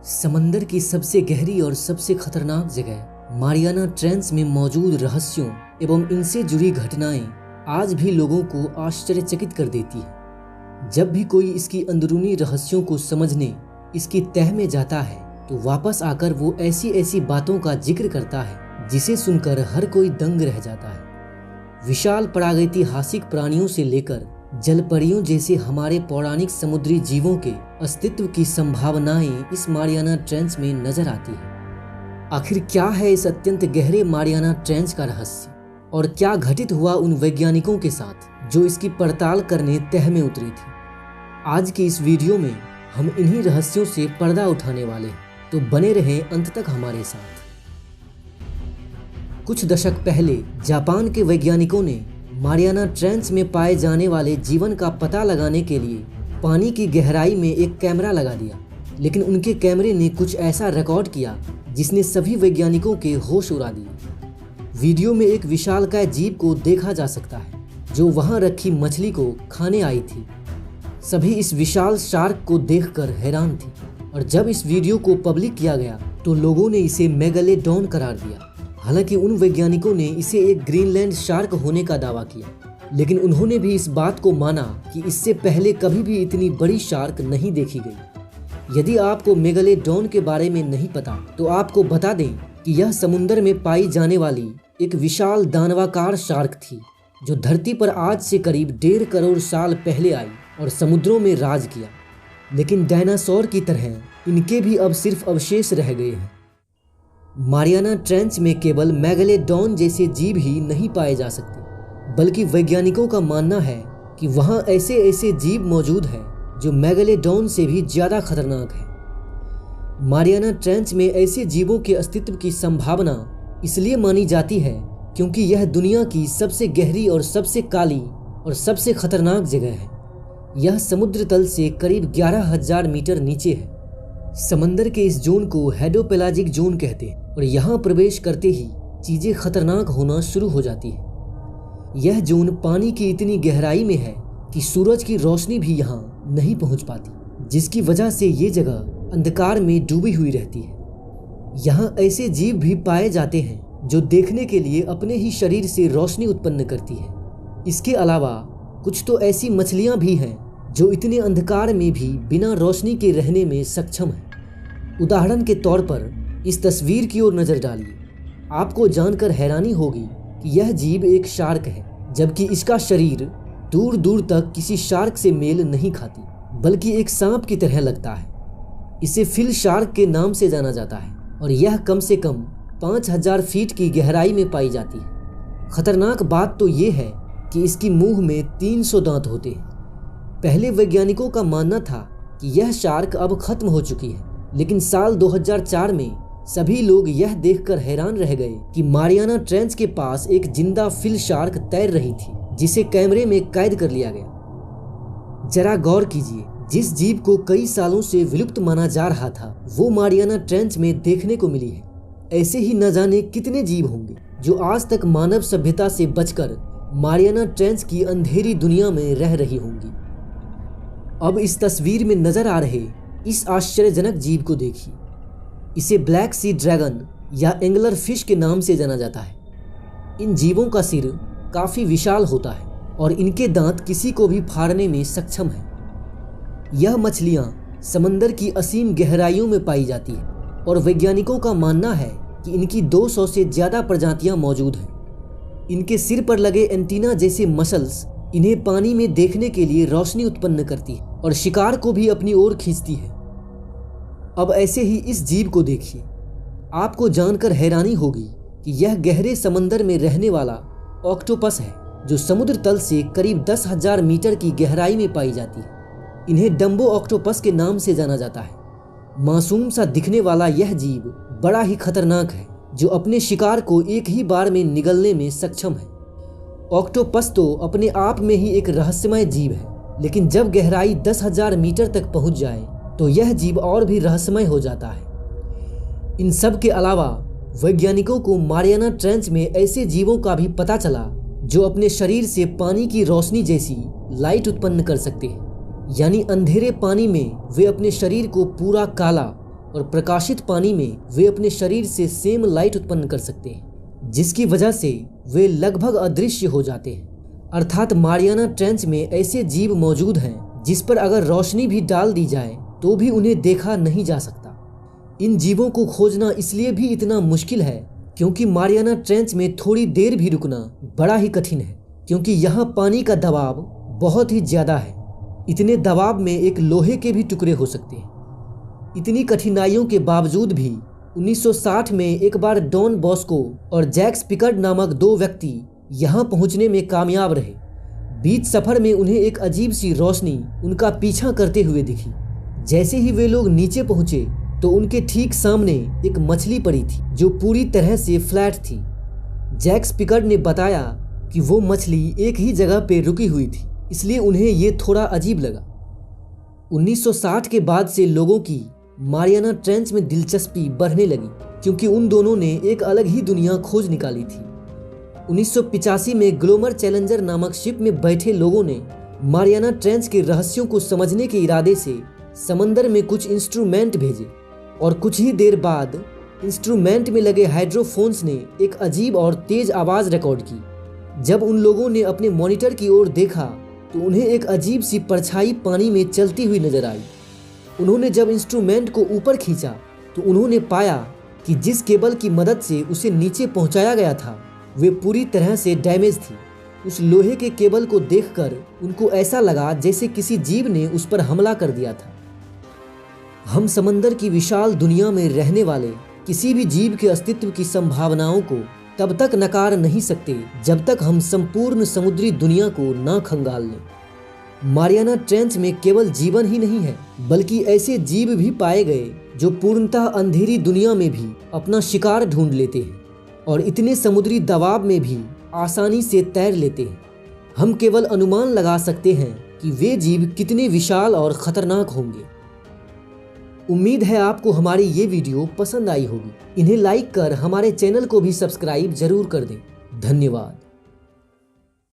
समंदर की सबसे गहरी और सबसे खतरनाक जगह मारियाना ट्रेंच में मौजूद रहस्यों एवं इनसे जुड़ी घटनाएं आज भी लोगों को आश्चर्यचकित कर देती है। जब भी कोई इसकी अंदरूनी रहस्यों को समझने इसकी तह में जाता है तो वापस आकर वो ऐसी ऐसी बातों का जिक्र करता है जिसे सुनकर हर कोई दंग रह जाता है। विशाल प्रागैतिहासिक प्राणियों से लेकर जलपरियों जैसे हमारे पौराणिक समुद्री जीवों के अस्तित्व की संभावनाएं इस मारियाना ट्रेंच में नजर आती है। आखिर क्या है इस अत्यंत गहरे मारियाना ट्रेंच का रहस्य और क्या घटित हुआ उन वैज्ञानिकों के साथ जो इसकी पड़ताल करने तह में उतरी थी। आज की इस वीडियो में हम इन्हीं रहस्यों से पर्दा उठाने वाले हैं, तो बने रहें अंत तक हमारे साथ। कुछ दशक पहले जापान के वैज्ञानिकों ने मारियाना ट्रेंच में पाए जाने वाले जीवन का पता लगाने के लिए पानी की गहराई में एक कैमरा लगा दिया, लेकिन उनके कैमरे ने कुछ ऐसा रिकॉर्ड किया जिसने सभी वैज्ञानिकों के होश उड़ा दिए। वीडियो में एक विशालकाय जीव को देखा जा सकता है जो वहां रखी मछली को खाने आई थी। सभी इस विशाल शार्क को देखकर हैरान थे और जब इस वीडियो को पब्लिक किया गया तो लोगों ने इसे मेगालोडॉन करार दिया। हालांकि उन वैज्ञानिकों ने इसे एक ग्रीनलैंड शार्क होने का दावा किया, लेकिन उन्होंने भी इस बात को माना कि इससे पहले कभी भी इतनी बड़ी शार्क नहीं देखी गई। यदि आपको मेगालोडॉन के बारे में नहीं पता तो आपको बता दें कि यह समुद्र में पाई जाने वाली एक विशाल दानवाकार शार्क थी जो धरती पर आज से करीब 1.5 करोड़ साल पहले आई और समुद्रों में राज किया। लेकिन डायनासोर की तरह इनके भी अब सिर्फ अवशेष रह गए हैं। मारियाना ट्रेंच में केवल मेगालोडॉन जैसे जीव ही नहीं पाए जा सकते, बल्कि वैज्ञानिकों का मानना है कि वहां ऐसे ऐसे जीव मौजूद हैं जो मेगालोडॉन से भी ज्यादा खतरनाक है। मारियाना ट्रेंच में ऐसे जीवों के अस्तित्व की संभावना इसलिए मानी जाती है क्योंकि यह दुनिया की सबसे गहरी और सबसे काली और सबसे खतरनाक जगह है। यह समुद्र तल से करीब 11,000 मीटर नीचे है। समंदर के इस जोन को हेडोपेलाजिक जोन कहते हैं और यहाँ प्रवेश करते ही चीजें खतरनाक होना शुरू हो जाती है। यह जोन पानी की इतनी गहराई में है कि सूरज की रोशनी भी यहाँ नहीं पहुँच पाती, जिसकी वजह से ये जगह अंधकार में डूबी हुई रहती है। यहाँ ऐसे जीव भी पाए जाते हैं जो देखने के लिए अपने ही शरीर से रोशनी उत्पन्न करती है। इसके अलावा कुछ तो ऐसी मछलियाँ भी हैं जो इतने अंधकार में भी बिना रोशनी के रहने में सक्षम है। उदाहरण के तौर पर इस तस्वीर की ओर नजर डालिए। आपको जानकर हैरानी होगी कि यह जीव एक शार्क है, जबकि इसका शरीर दूर दूर तक किसी शार्क से मेल नहीं खाती, बल्कि एक सांप की तरह लगता है। इसे फिल शार्क के नाम से जाना जाता है और यह कम से कम 5,000 फीट की गहराई में पाई जाती है। खतरनाक बात तो ये है कि इसकी मुंह में 300 दांत होते हैं। पहले वैज्ञानिकों का मानना था कि यह शार्क अब खत्म हो चुकी है, लेकिन साल 2004 में सभी लोग यह देखकर हैरान रह गए कि मारियाना ट्रेंच के पास एक जिंदा फिल शार्क तैर रही थी जिसे कैमरे में कैद कर लिया गया। जरा गौर कीजिए, जिस जीव को कई सालों से विलुप्त माना जा रहा था वो मारियाना ट्रेंच में देखने को मिली है। ऐसे ही न जाने कितने जीव होंगे जो आज तक मानव सभ्यता से बचकर मारियाना ट्रेंच की अंधेरी दुनिया में रह रही होंगी। अब इस तस्वीर में नजर आ रहे इस आश्चर्यजनक जीव को देखिए। इसे ब्लैक सी ड्रैगन या एंगलर फिश के नाम से जाना जाता है। इन जीवों का सिर काफी विशाल होता है और इनके दांत किसी को भी फाड़ने में सक्षम है। यह मछलियां समंदर की असीम गहराइयों में पाई जाती है और वैज्ञानिकों का मानना है कि इनकी 200 से ज्यादा प्रजातियां मौजूद हैं। इनके सिर पर लगे एंटीना जैसे मसल्स इन्हें पानी में देखने के लिए रोशनी उत्पन्न करती है और शिकार को भी अपनी ओर खींचती है। अब ऐसे ही इस जीव को देखिए। आपको जानकर हैरानी होगी कि यह गहरे समंदर में रहने वाला ऑक्टोपस है जो समुद्र तल से करीब 10,000 मीटर की गहराई में पाई जाती है। इन्हें डम्बो ऑक्टोपस के नाम से जाना जाता है। मासूम सा दिखने वाला यह जीव बड़ा ही खतरनाक है जो अपने शिकार को एक ही बार में निगलने में सक्षम है। ऑक्टोपस तो अपने आप में ही एक रहस्यमय जीव है, लेकिन जब गहराई 10,000 मीटर तक पहुंच जाए तो यह जीव और भी रहस्यमय हो जाता है। इन सब के अलावा वैज्ञानिकों को मारियाना ट्रेंच में ऐसे जीवों का भी पता चला जो अपने शरीर से पानी की रोशनी जैसी लाइट उत्पन्न कर सकते हैं। यानी अंधेरे पानी में वे अपने शरीर को पूरा काला और प्रकाशित पानी में वे अपने शरीर से सेम लाइट उत्पन्न कर सकते हैं, जिसकी वजह से वे लगभग अदृश्य हो जाते हैं। अर्थात मारियाना ट्रेंच में ऐसे जीव मौजूद हैं जिस पर अगर रोशनी भी डाल दी जाए तो भी उन्हें देखा नहीं जा सकता। इन जीवों को खोजना इसलिए भी इतना मुश्किल है क्योंकि मारियाना ट्रेंच में थोड़ी देर भी रुकना बड़ा ही कठिन है, क्योंकि यहाँ पानी का दबाव बहुत ही ज्यादा है। इतने दबाव में एक लोहे के भी टुकड़े हो सकते हैं। इतनी कठिनाइयों के बावजूद भी 1960 में एक बार डॉन बॉस्को और जैक्स पिकर्ड नामक दो व्यक्ति यहाँ पहुँचने में कामयाब रहे। बीच सफर में उन्हें एक अजीब सी रोशनी उनका पीछा करते हुए दिखी। जैसे ही वे लोग नीचे पहुंचे तो उनके ठीक सामने एक मछली पड़ी थी जो पूरी तरह से फ्लैट थी। जैक्स पिकर्ड ने बताया कि वो मछली एक ही जगह पे रुकी हुई थी, इसलिए उन्हें ये थोड़ा अजीब लगा। 1960 के बाद से लोगों की मारियाना ट्रेंच में दिलचस्पी बढ़ने लगी क्योंकि उन दोनों ने एक अलग ही दुनिया खोज निकाली थी। 1985 में ग्लोमर चैलेंजर नामक शिप में बैठे लोगों ने मारियाना ट्रेंच के रहस्यों को समझने के इरादे से समंदर में कुछ इंस्ट्रूमेंट भेजे और कुछ ही देर बाद इंस्ट्रूमेंट में लगे हाइड्रोफोन्स ने एक अजीब और तेज आवाज़ रिकॉर्ड की। जब उन लोगों ने अपने मॉनिटर की ओर देखा तो उन्हें एक अजीब सी परछाई पानी में चलती हुई नजर आई। उन्होंने जब इंस्ट्रूमेंट को ऊपर खींचा तो उन्होंने पाया कि जिस केबल की मदद से उसे नीचे पहुंचाया गया था वे पूरी तरह से डैमेज थी। उस लोहे के केबल को देखकर उनको ऐसा लगा जैसे किसी जीव ने उस पर हमला कर दिया था। हम समंदर की विशाल दुनिया में रहने वाले किसी भी जीव के अस्तित्व की संभावनाओं को तब तक नकार नहीं सकते जब तक हम संपूर्ण समुद्री दुनिया को ना खंगाल लें। मारियाना ट्रेंच में केवल जीवन ही नहीं है बल्कि ऐसे जीव भी पाए गए जो पूर्णतः अंधेरी दुनिया में भी अपना शिकार ढूंढ लेते हैं और इतने समुद्री दबाव में भी आसानी से तैर लेते हैं। हम केवल अनुमान लगा सकते हैं कि वे जीव कितने विशाल और खतरनाक होंगे। उम्मीद है आपको हमारी ये वीडियो पसंद आई होगी। इन्हें लाइक कर हमारे चैनल को भी सब्सक्राइब जरूर कर दें। धन्यवाद।